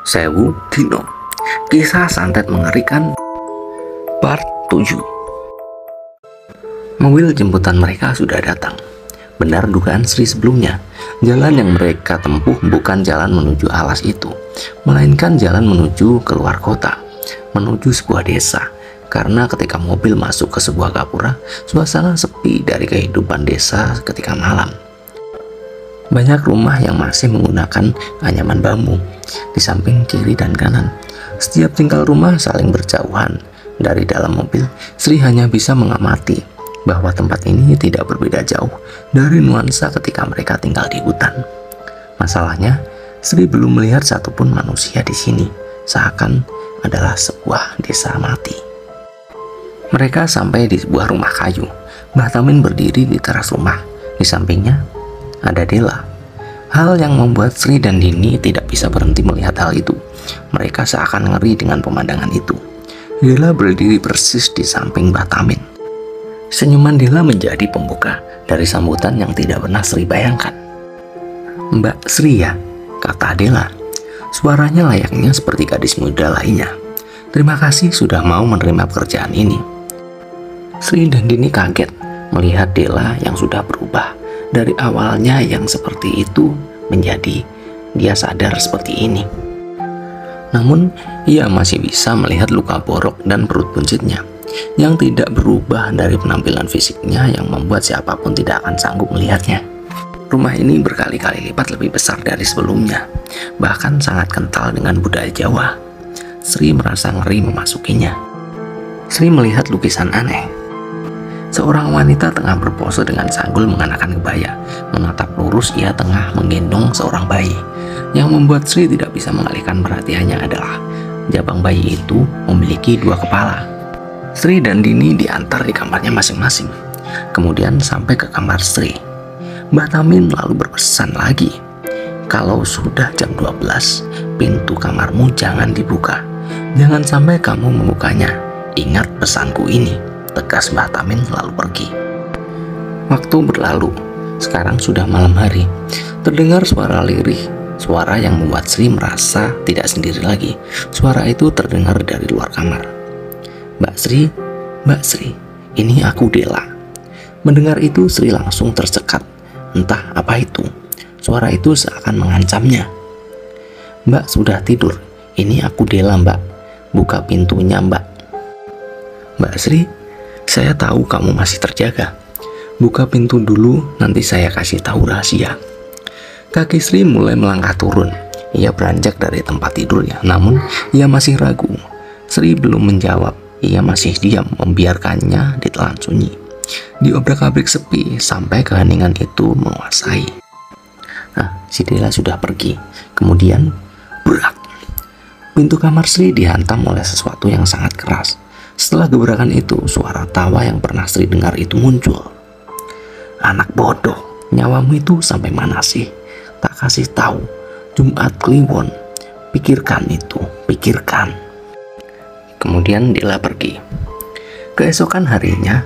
Sewu Dino, kisah santet mengerikan part 7. Mobil jemputan mereka sudah datang. Benar dugaan Sri sebelumnya, jalan yang mereka tempuh bukan jalan menuju alas itu, melainkan jalan menuju keluar kota, menuju sebuah desa. Karena ketika mobil masuk ke sebuah gapura, suasana sepi dari kehidupan desa ketika malam. Banyak rumah yang masih menggunakan anyaman bambu di samping kiri dan kanan. Setiap tingkah rumah saling berjauhan. Dari dalam mobil, Sri hanya bisa mengamati bahwa tempat ini tidak berbeda jauh dari nuansa ketika mereka tinggal di hutan. Masalahnya, Sri belum melihat satupun manusia di sini, seakan adalah sebuah desa mati. Mereka sampai di sebuah rumah kayu. Mbah Tamin berdiri di teras rumah. Di sampingnya ada Dela. Hal yang membuat Sri dan Dini tidak bisa berhenti melihat hal itu. Mereka seakan ngeri dengan pemandangan itu. Dela berdiri persis di samping Mbah Tamin. Senyuman Dela menjadi pembuka dari sambutan yang tidak pernah Sri bayangkan. "Mbak Sri ya?" kata Dela. Suaranya layaknya seperti gadis muda lainnya. "Terima kasih sudah mau menerima pekerjaan ini." Sri dan Dini kaget melihat Dela yang sudah berubah. Dari awalnya yang seperti itu menjadi dia sadar seperti ini. Namun ia masih bisa melihat luka borok dan perut buncitnya yang tidak berubah dari penampilan fisiknya yang membuat siapapun tidak akan sanggup melihatnya. Rumah ini berkali-kali lipat lebih besar dari sebelumnya, bahkan sangat kental dengan budaya Jawa. Sri merasa ngeri memasukinya. Sri melihat lukisan aneh. Seorang wanita tengah berpose dengan sanggul mengenakan kebaya. Menatap lurus, ia tengah menggendong seorang bayi. Yang membuat Sri tidak bisa mengalihkan perhatiannya adalah jabang bayi itu memiliki 2 kepala. Sri dan Dini diantar di kamarnya masing-masing. Kemudian sampai ke kamar Sri. Mbah Tamin lalu berpesan lagi, "Kalau sudah jam 12, pintu kamarmu jangan dibuka. Jangan sampai kamu membukanya. Ingat pesanku ini," tegas Mbah Tamin lalu pergi. Waktu berlalu, sekarang sudah malam hari. Terdengar suara lirih, suara yang membuat Sri merasa tidak sendiri lagi. Suara itu terdengar dari luar kamar. Mbak Sri, ini aku Dela." Mendengar itu Sri langsung tercekat. Entah apa itu. Suara itu seakan mengancamnya. "Mbak sudah tidur. Ini aku Dela, Mbak. Buka pintunya, Mbak." "Mbak Sri, saya tahu kamu masih terjaga. Buka pintu dulu, nanti saya kasih tahu rahasia." Kaki Sri mulai melangkah turun. Ia beranjak dari tempat tidurnya, namun ia masih ragu. Sri belum menjawab. Ia masih diam, membiarkannya ditelan sunyi. Diobrak-abrik sepi sampai keheningan itu menguasai. Si Dela sudah pergi. Kemudian, berak. Pintu kamar Sri dihantam oleh sesuatu yang sangat keras. Setelah gebrakan itu, suara tawa yang pernah Sri dengar itu muncul. "Anak bodoh, nyawamu itu sampai mana sih? Tak kasih tahu. Jumat Kliwon. Pikirkan itu, pikirkan." Kemudian Dela pergi. Keesokan harinya,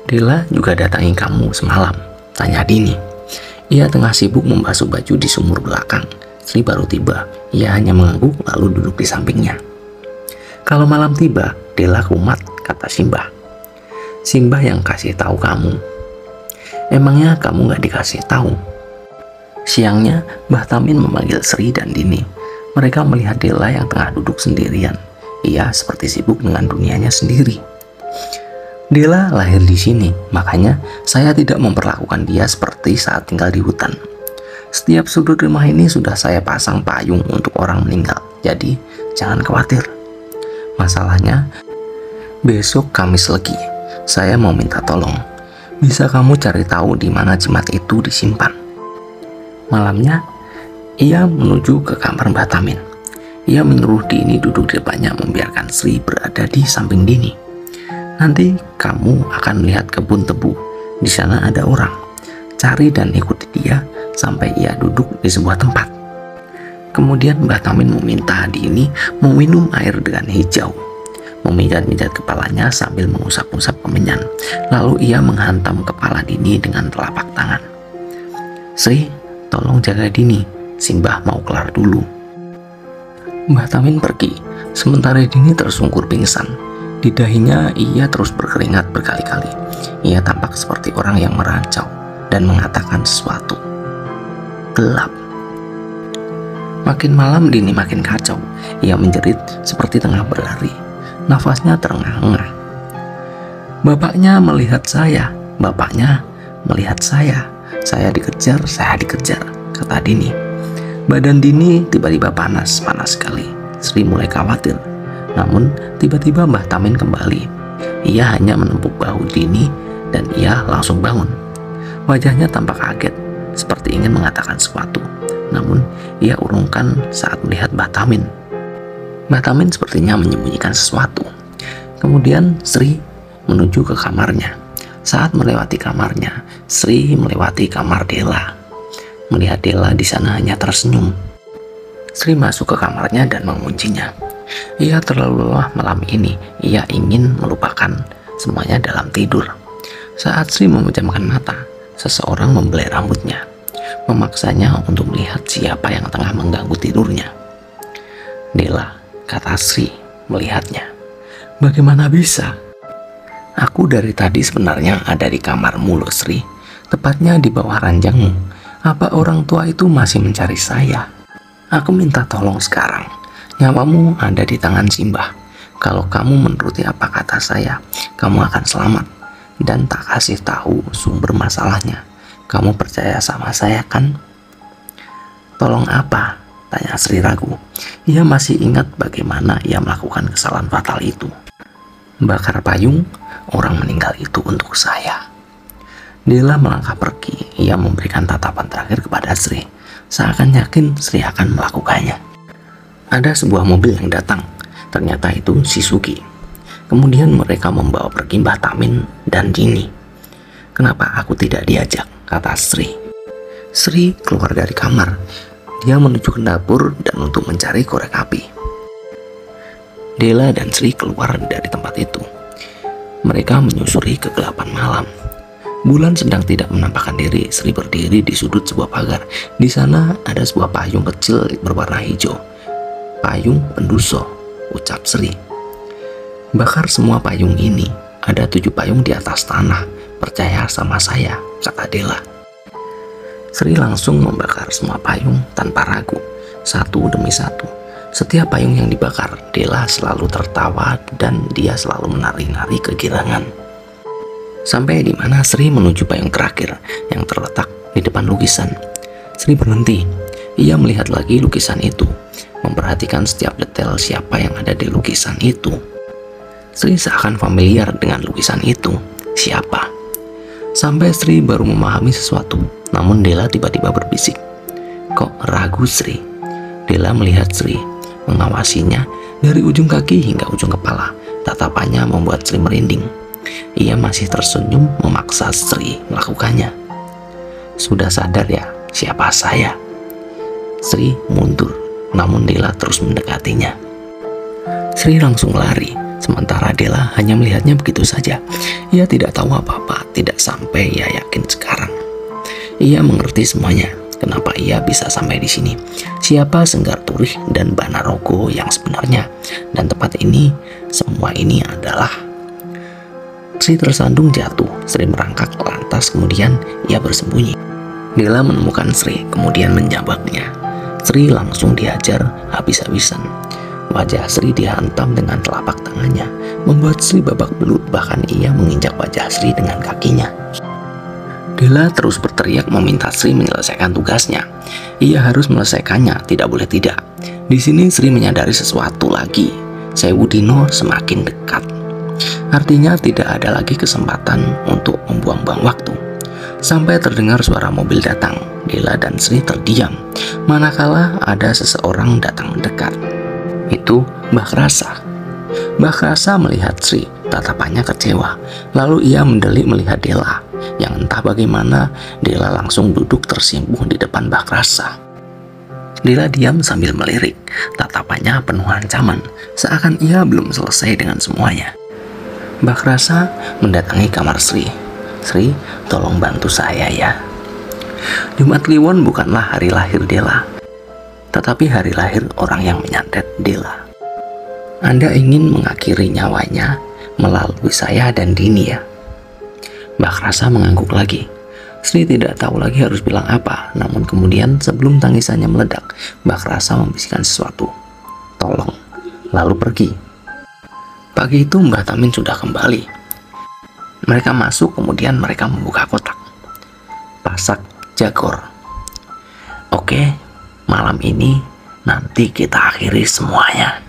"Dela juga datangi kamu semalam?" tanya Dini. Ia tengah sibuk membasuh baju di sumur belakang. Sri baru tiba. Ia hanya mengangguk lalu duduk di sampingnya. "Kalau malam tiba, Dela kumat," kata Simbah. "Simbah yang kasih tahu kamu." "Emangnya kamu gak dikasih tahu?" Siangnya, Mbah Tamin memanggil Sri dan Dini. Mereka melihat Dela yang tengah duduk sendirian. Ia seperti sibuk dengan dunianya sendiri. "Dela lahir di sini, makanya saya tidak memperlakukan dia seperti saat tinggal di hutan. Setiap sudut rumah ini sudah saya pasang payung untuk orang meninggal, jadi jangan khawatir. Masalahnya, besok Kamis Legi, saya mau minta tolong. Bisa kamu cari tahu di mana jimat itu disimpan?" Malamnya, ia menuju ke kamar Mbah Tamin. Ia menyuruh Dini duduk di depannya, membiarkan Sri berada di samping Dini. "Nanti kamu akan melihat kebun tebu. Di sana ada orang. Cari dan ikuti dia sampai ia duduk di sebuah tempat." Kemudian Mbah Tamin meminta Dini meminum air dengan hijau. Memijat-mijat kepalanya sambil mengusap-usap kemenyan. Lalu ia menghantam kepala Dini dengan telapak tangan. "Sri, tolong jaga Dini. Simbah mau kelar dulu." Mbah Tamin pergi, sementara Dini tersungkur pingsan. Di dahinya ia terus berkeringat berkali-kali. Ia tampak seperti orang yang merancau dan mengatakan sesuatu. Gelap. Makin malam Dini makin kacau. Ia menjerit seperti tengah berlari. Nafasnya terengah-engah. Bapaknya melihat saya, bapaknya melihat saya. Saya dikejar, kata Dini. Badan Dini tiba-tiba panas sekali. Sri mulai khawatir. Namun tiba-tiba Mbah Tamin kembali. Ia hanya menempuk bahu Dini dan ia langsung bangun. Wajahnya tampak kaget, seperti ingin mengatakan sesuatu. Namun ia urungkan saat melihat Mbah Tamin. Mbah Tamin sepertinya menyembunyikan sesuatu. Kemudian Sri menuju ke kamarnya. Saat melewati kamarnya, Sri melewati kamar Dela. Melihat Dela di sana hanya tersenyum. Sri masuk ke kamarnya dan menguncinya. Ia terlalu lelah malam ini. Ia ingin melupakan semuanya dalam tidur. Saat Sri memejamkan mata, seseorang membelai rambutnya, memaksanya untuk melihat siapa yang tengah mengganggu tidurnya. Dela, kata Sri melihatnya. Bagaimana bisa? Aku dari tadi sebenarnya ada di kamarmu loh Sri, tepatnya di bawah ranjangmu. Apa orang tua itu masih mencari saya? Aku minta tolong sekarang. Nyawamu ada di tangan Simbah. Kalau kamu menuruti apa kata saya, kamu akan selamat. Dan tak kasih tahu sumber masalahnya. Kamu percaya sama saya kan? Tolong apa? Tanya Sri ragu. Ia masih ingat bagaimana ia melakukan kesalahan fatal itu. Bakar payung orang meninggal itu untuk saya. Dela melangkah pergi. Ia memberikan tatapan terakhir kepada Sri, seakan yakin Sri akan melakukannya. Ada sebuah mobil yang datang. Ternyata itu Shisuke. Kemudian mereka membawa pergi Mbah Tamin dan Dini. Kenapa aku tidak diajak? Kata Sri. Sri keluar dari kamar. Dia menuju ke dapur dan untuk mencari korek api. Dela dan Sri keluar dari tempat itu. Mereka menyusuri kegelapan malam. Bulan sedang tidak menampakkan diri. Sri berdiri di sudut sebuah pagar. Di sana ada sebuah payung kecil berwarna hijau. Payung penduso, ucap Sri. Bakar semua payung ini. Ada 7 payung di atas tanah. Percaya sama saya, kata Dela. Sri langsung membakar semua payung tanpa ragu, satu demi satu. Setiap payung yang dibakar, Dela selalu tertawa dan dia selalu menari-nari kegirangan. Sampai di mana Sri menuju payung terakhir yang terletak di depan lukisan. Sri berhenti. Ia melihat lagi lukisan itu, memperhatikan setiap detail siapa yang ada di lukisan itu. Sri seakan familiar dengan lukisan itu. Siapa? Sampai Sri baru memahami sesuatu. Namun Dela tiba-tiba berbisik. Kok ragu Sri? Dela melihat Sri, mengawasinya dari ujung kaki hingga ujung kepala. Tatapannya membuat Sri merinding. Ia masih tersenyum memaksa Sri melakukannya. Sudah sadar ya siapa saya? Sri mundur, namun Dela terus mendekatinya. Sri langsung lari, sementara Dela hanya melihatnya begitu saja. Ia tidak tahu apa-apa, tidak sampai ia yakin sekarang. Ia mengerti semuanya. Kenapa ia bisa sampai di sini? Siapa Senggar Turih dan Banarogo yang sebenarnya? Dan tempat ini, semua ini adalah... Sri tersandung jatuh. Sri merangkak lantas, kemudian ia bersembunyi. Dela menemukan Sri, kemudian menjambaknya. Sri langsung dihajar habis-habisan. Wajah Sri dihantam dengan telapak tangannya, membuat Sri babak belur, bahkan ia menginjak wajah Sri dengan kakinya. Dela terus berteriak meminta Sri menyelesaikan tugasnya. Ia harus menyelesaikannya, tidak boleh tidak. Di sini Sri menyadari sesuatu lagi. Sewu Dino semakin dekat. Artinya tidak ada lagi kesempatan untuk membuang-buang waktu. Sampai terdengar suara mobil datang. Dela dan Sri terdiam, manakala ada seseorang datang mendekat. Itu Mbah Krasa. Mbah Krasa melihat Sri, tatapannya kecewa. Lalu ia mendelik melihat Dela, yang entah bagaimana Dela langsung duduk tersimbung di depan Mbah Krasa. Dela diam sambil melirik, tatapannya penuh ancaman, seakan ia belum selesai dengan semuanya. Mbah Krasa mendatangi kamar Sri. Sri, tolong bantu saya ya. Jumat Kliwon bukanlah hari lahir Dela. tetapi hari lahir orang yang menyantet Dela. Anda ingin mengakhiri nyawanya melalui saya dan Dini ya? Mbak Rasa mengangguk lagi. Sri tidak tahu lagi harus bilang apa, namun kemudian sebelum tangisannya meledak, Mbak Rasa membisikkan sesuatu. Tolong, lalu pergi. Pagi itu Mbak Tamin sudah kembali. Mereka masuk, kemudian mereka membuka kotak. Pasak Jagor. Oke, malam ini nanti kita akhiri semuanya.